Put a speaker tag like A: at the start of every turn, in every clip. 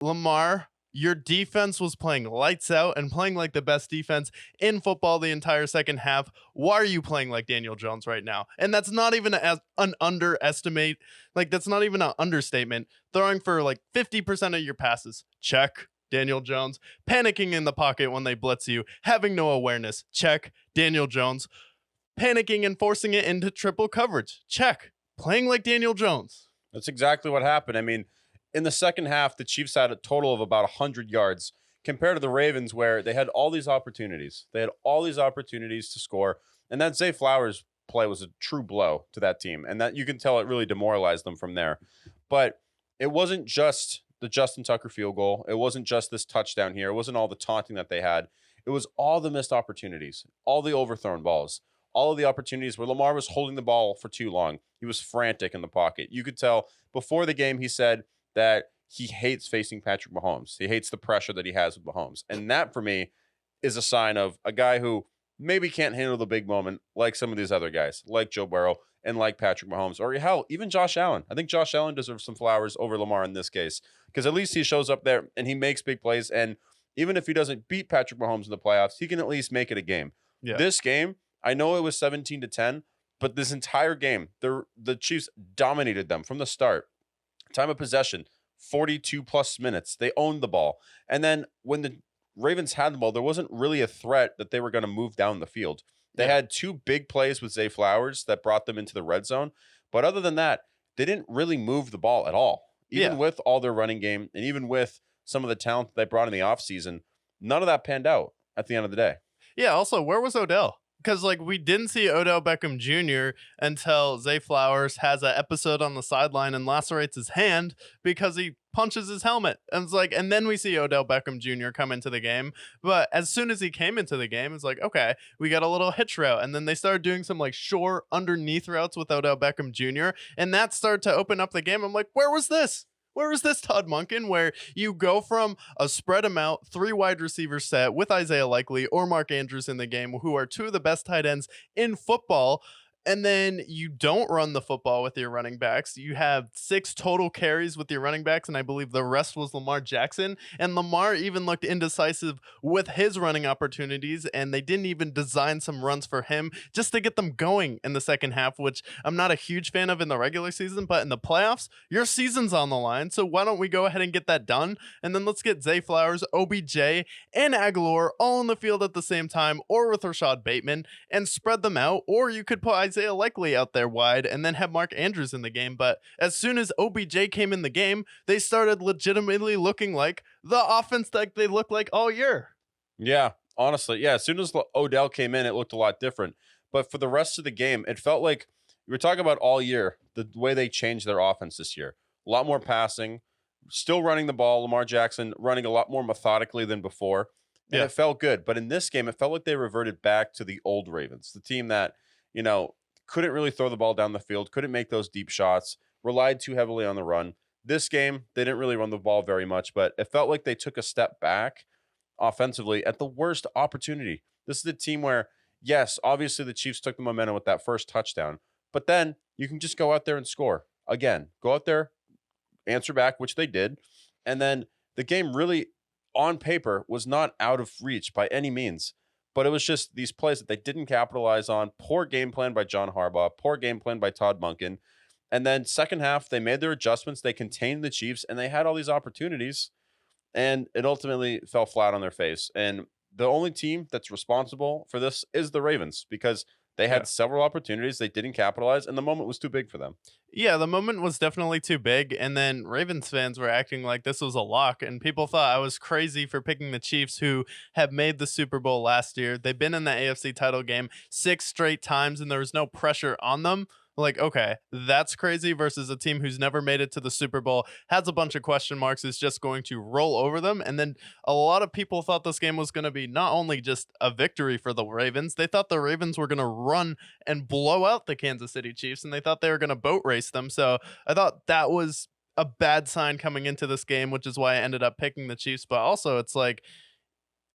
A: Lamar, your defense was playing lights out and playing like the best defense in football the entire second half. Why are you playing like Daniel Jones right now? And that's not even an underestimate. Like, that's not even an understatement. Throwing for like 50% of your passes. Check. Daniel Jones. Panicking in the pocket when they blitz you. Having no awareness. Check. Daniel Jones. Panicking and forcing it into triple coverage. Check. Playing like Daniel Jones.
B: That's exactly what happened. I mean, in the second half, the Chiefs had a total of about 100 yards compared to the Ravens, where they had all these opportunities. They had all these opportunities to score. And that Zay Flowers play was a true blow to that team. And that you can tell it really demoralized them from there. But it wasn't just the Justin Tucker field goal. It wasn't just this touchdown here. It wasn't all the taunting that they had. It was all the missed opportunities, all the overthrown balls, all of the opportunities where Lamar was holding the ball for too long. He was frantic in the pocket. You could tell before the game, he said that he hates facing Patrick Mahomes. He hates the pressure that he has with Mahomes. And that, for me, is a sign of a guy who maybe can't handle the big moment like some of these other guys, like Joe Burrow and like Patrick Mahomes, or hell, even Josh Allen. I think Josh Allen deserves some flowers over Lamar in this case, because at least he shows up there and he makes big plays. And even if he doesn't beat Patrick Mahomes in the playoffs, he can at least make it a game.
A: Yeah.
B: This game, I know it was 17-10, but this entire game, the Chiefs dominated them from the start. Time of possession, 42 plus minutes. They owned the ball. And then when the Ravens had the ball, there wasn't really a threat that they were going to move down the field. They had two big plays with Zay Flowers that brought them into the red zone. But other than that, they didn't really move the ball at all. Even with all their running game and even with some of the talent that they brought in the offseason, none of that panned out at the end of the day.
A: Yeah, also, where was Odell? Because, like, we didn't see Odell Beckham Jr. until Zay Flowers has an episode on the sideline and lacerates his hand because he punches his helmet. And it's like, and then we see Odell Beckham Jr. come into the game. But as soon as he came into the game, it's like, okay, we got a little hitch route. And then they started doing some, like, short underneath routes with Odell Beckham Jr. And that started to open up the game. I'm like, where was this? Where is this, Todd Monken, where you go from a spread them out, 3 wide receiver set with Isaiah Likely or Mark Andrews in the game, who are 2 of the best tight ends in football, and then you don't run the football with your running backs. You have 6 total carries with your running backs, and I believe the rest was Lamar Jackson. And Lamar even looked indecisive with his running opportunities, and they didn't even design some runs for him just to get them going in the second half, which I'm not a huge fan of in the regular season, but in the playoffs, your season's on the line. So why don't we go ahead and get that done? And then let's get Zay Flowers, OBJ, and Aguilar all on the field at the same time, or with Rashad Bateman, and spread them out. Or you could put Isaiah Likely out there wide and then have Mark Andrews in the game. But as soon as OBJ came in the game, they started legitimately looking like the offense that they looked like all year.
B: Yeah, honestly. Yeah, as soon as Odell came in, it looked a lot different. But for the rest of the game, it felt like we were talking about all year, the way they changed their offense this year. A lot more passing, still running the ball. Lamar Jackson running a lot more methodically than before. And it felt good. But in this game, it felt like they reverted back to the old Ravens, the team that, you know, couldn't really throw the ball down the field, couldn't make those deep shots, relied too heavily on the run. This game, they didn't really run the ball very much, but it felt like they took a step back offensively at the worst opportunity. This is a team where, yes, obviously the Chiefs took the momentum with that first touchdown, but then you can just go out there and score. Again, go out there, answer back, which they did, and then the game really, on paper, was not out of reach by any means. But it was just these plays that they didn't capitalize on. Poor game plan by John Harbaugh. Poor game plan by Todd Monken. And then second half, they made their adjustments. They contained the Chiefs, and they had all these opportunities. And it ultimately fell flat on their face. And the only team that's responsible for this is the Ravens, because they had several opportunities. They didn't capitalize, and the moment was too big for them.
A: Yeah, the moment was definitely too big, and then Ravens fans were acting like this was a lock, and people thought I was crazy for picking the Chiefs, who have made the Super Bowl last year. They've been in the AFC title game 6 straight times, and there was no pressure on them. Like, okay, that's crazy versus a team who's never made it to the Super Bowl, has a bunch of question marks, is just going to roll over them. And then a lot of people thought this game was going to be not only just a victory for the Ravens, they thought the Ravens were going to run and blow out the Kansas City Chiefs, and they thought they were going to boat race them. So I thought that was a bad sign coming into this game, which is why I ended up picking the Chiefs. But also, it's like,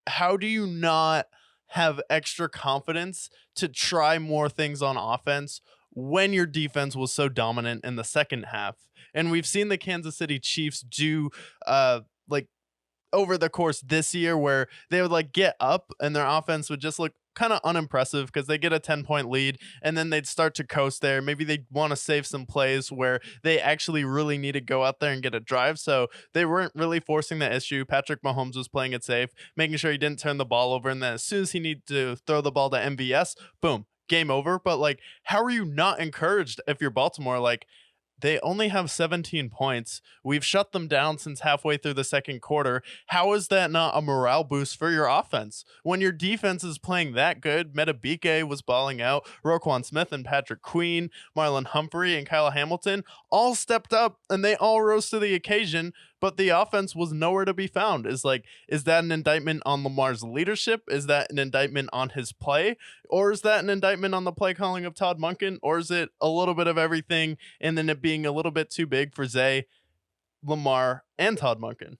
A: how do you not have extra confidence to try more things on offense when your defense was so dominant in the second half? And we've seen the Kansas City Chiefs do like over the course this year where they would like get up and their offense would just look kind of unimpressive because they get a 10-point lead and then they'd start to coast there. Maybe they'd want to save some plays where they actually really need to go out there and get a drive. So they weren't really forcing the issue. Patrick Mahomes was playing it safe, making sure he didn't turn the ball over. And then as soon as he needed to throw the ball to MVS, boom, game over. But like, how are you not encouraged if you're Baltimore? Like, they only have 17 points. We've shut them down since halfway through the second quarter. How is that not a morale boost for your offense? When your defense is playing that good, Metabike was balling out, Roquan Smith and Patrick Queen, Marlon Humphrey and Kyle Hamilton all stepped up and they all rose to the occasion, but the offense was nowhere to be found. Is that an indictment on Lamar's leadership? Is that an indictment on his play? Or is that an indictment on the play calling of Todd Monken? Or is it a little bit of everything and then it being a little bit too big for Zay, Lamar, and Todd Monken?